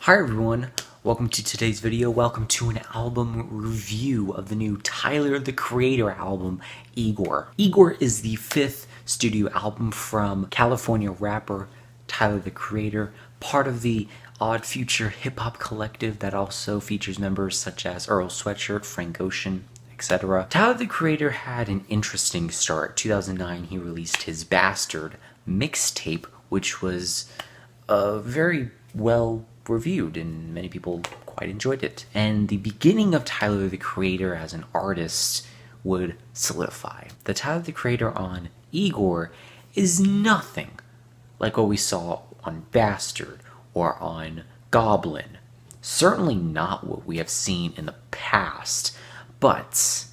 Hi everyone, welcome to today's video. Welcome to an album review of the new Tyler the Creator album, Igor. Igor is the fifth studio album from California rapper Tyler the Creator, part of the Odd Future hip-hop collective that also features members such as Earl Sweatshirt, Frank Ocean, etc. Tyler the Creator had an interesting start. 2009 he released his Bastard mixtape, which was very well reviewed and many people quite enjoyed it. And the beginning of Tyler the Creator as an artist would solidify. The Tyler the Creator on Igor is nothing like what we saw on Bastard or on Goblin. Certainly not what we have seen in the past, but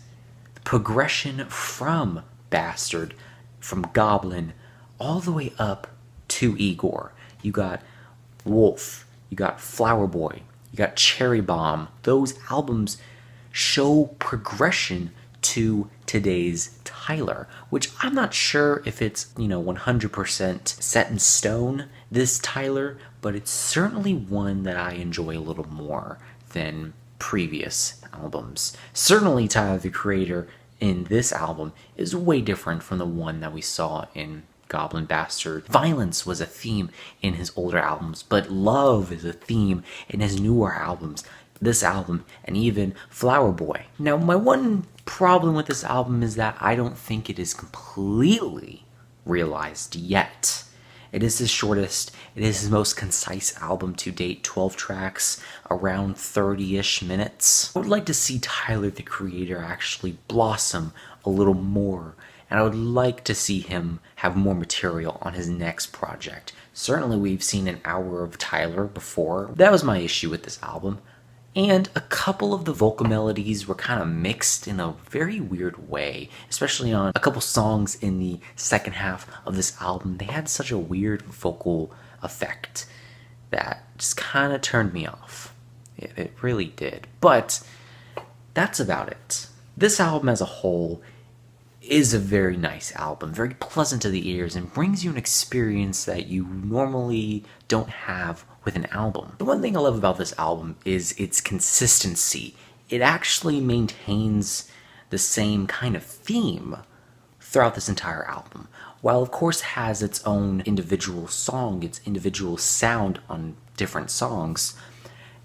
the progression from Bastard, from Goblin, all the way up to Igor. You got Wolf, you got Flower Boy, you got Cherry Bomb. Those albums show progression to today's Tyler, which I'm not sure if it's, 100% set in stone, this Tyler, but it's certainly one that I enjoy a little more than previous albums. Certainly Tyler the Creator in this album is way different from the one that we saw in Goblin, Bastard. Violence was a theme in his older albums, but love is a theme in his newer albums, this album, and even Flower Boy. Now, my one problem with this album is that I don't think it is completely realized yet. It is his shortest, it is his most concise album to date, 12 tracks, around 30-ish minutes. I would like to see Tyler the Creator actually blossom a little more, and I would like to see him have more material on his next project. Certainly we've seen an hour of Tyler before. That was my issue with this album. And a couple of the vocal melodies were kind of mixed in a very weird way, especially on a couple songs in the second half of this album. They had such a weird vocal effect that just kind of turned me off. It really did. But that's about it. This album as a whole is a very nice album, very pleasant to the ears, and brings you an experience that you normally don't have with an album. The one thing I love about this album is its consistency. It actually maintains the same kind of theme throughout this entire album. While of course it has its own individual song, its individual sound on different songs,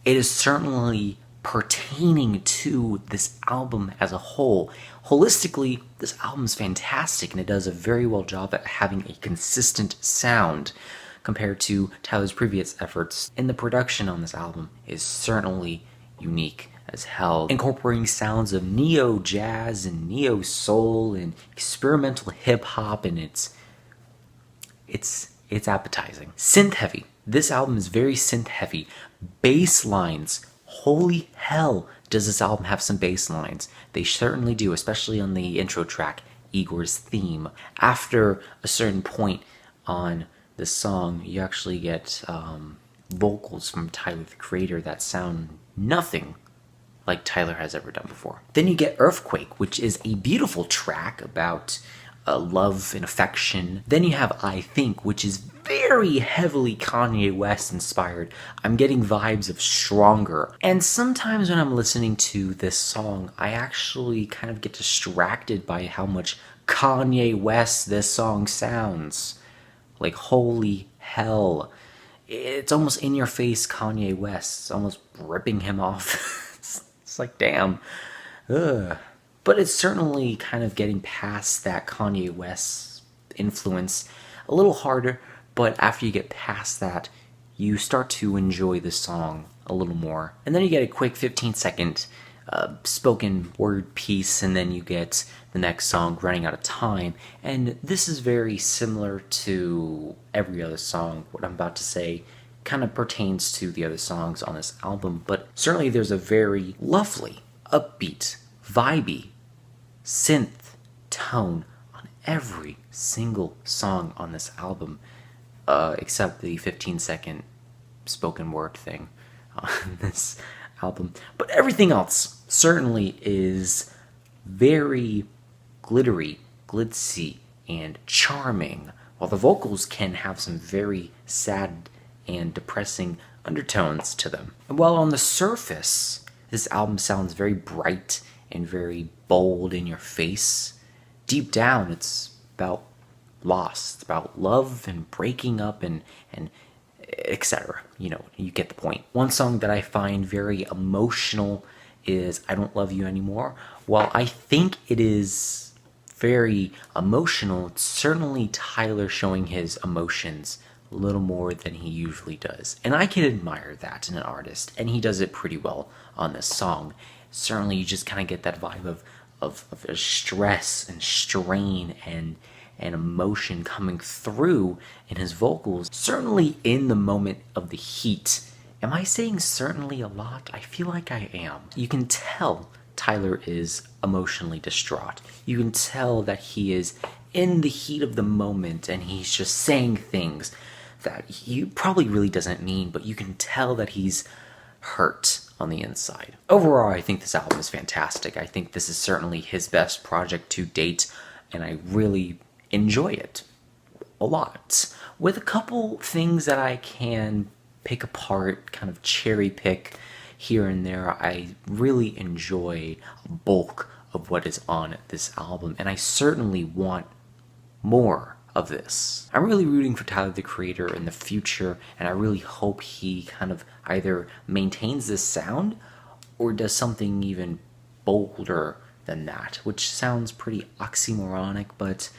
it is certainly pertaining to this album as a whole. Holistically, this album is fantastic and it does a very well job at having a consistent sound compared to Tyler's previous efforts. And the production on this album is certainly unique as hell, incorporating sounds of neo-jazz and neo-soul and experimental hip-hop, and it's appetizing. Synth-heavy. This album is very synth-heavy. Bass lines. Holy hell, does this album have some bass lines. They certainly do, especially on the intro track, Igor's theme. After a certain point on the song, you actually get vocals from Tyler the Creator that sound nothing like Tyler has ever done before. Then you get Earthquake, which is a beautiful track about love and affection. Then you have I Think, which is very heavily Kanye West inspired. I'm getting vibes of Stronger. And sometimes when I'm listening to this song, I actually kind of get distracted by how much Kanye West this song sounds. Like, holy hell. It's almost in your face Kanye West. It's almost ripping him off. It's like, damn. Ugh. But it's certainly kind of getting past that Kanye West influence a little harder, but after you get past that, you start to enjoy the song a little more. And then you get a quick 15-second spoken word piece, and then you get the next song, Running Out of Time. And this is very similar to every other song. What I'm about to say kind of pertains to the other songs on this album, but certainly there's a very lovely, upbeat, vibey synth tone on every single song on this album, except the 15-second spoken word thing on this album. But everything else certainly is very glittery, glitzy, and charming, while the vocals can have some very sad and depressing undertones to them. And while on the surface, this album sounds very bright and very bold in your face, deep down it's about loss, it's about love and breaking up and etc. You know, you get the point. One song that I find very emotional is I Don't Love You Anymore. While I think it is very emotional, it's certainly Tyler showing his emotions a little more than he usually does. And I can admire that in an artist, and he does it pretty well on this song. Certainly you just kind of get that vibe of stress and strain and emotion coming through in his vocals, certainly in the moment of the heat. Am I saying certainly a lot? I feel like I am. You can tell Tyler is emotionally distraught. You can tell that he is in the heat of the moment and he's just saying things that he probably really doesn't mean, but you can tell that he's hurt on the inside. Overall, I think this album is fantastic. I think this is certainly his best project to date, and I really enjoy it a lot. With a couple things that I can pick apart, kind of cherry pick here and there, I really enjoy a bulk of what is on this album, and I certainly want more of this. I'm really rooting for Tyler the Creator in the future, and I really hope he kind of either maintains this sound or does something even bolder than that, which sounds pretty oxymoronic, but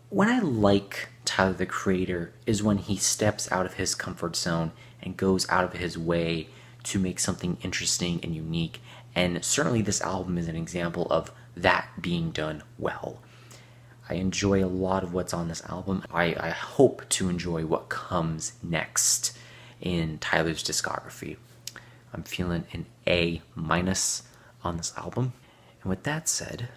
when I like Tyler the Creator is when he steps out of his comfort zone and goes out of his way to make something interesting and unique, and certainly this album is an example of that being done well. I enjoy a lot of what's on this album. I hope to enjoy what comes next in Tyler's discography. I'm feeling an A- on this album. And with that said,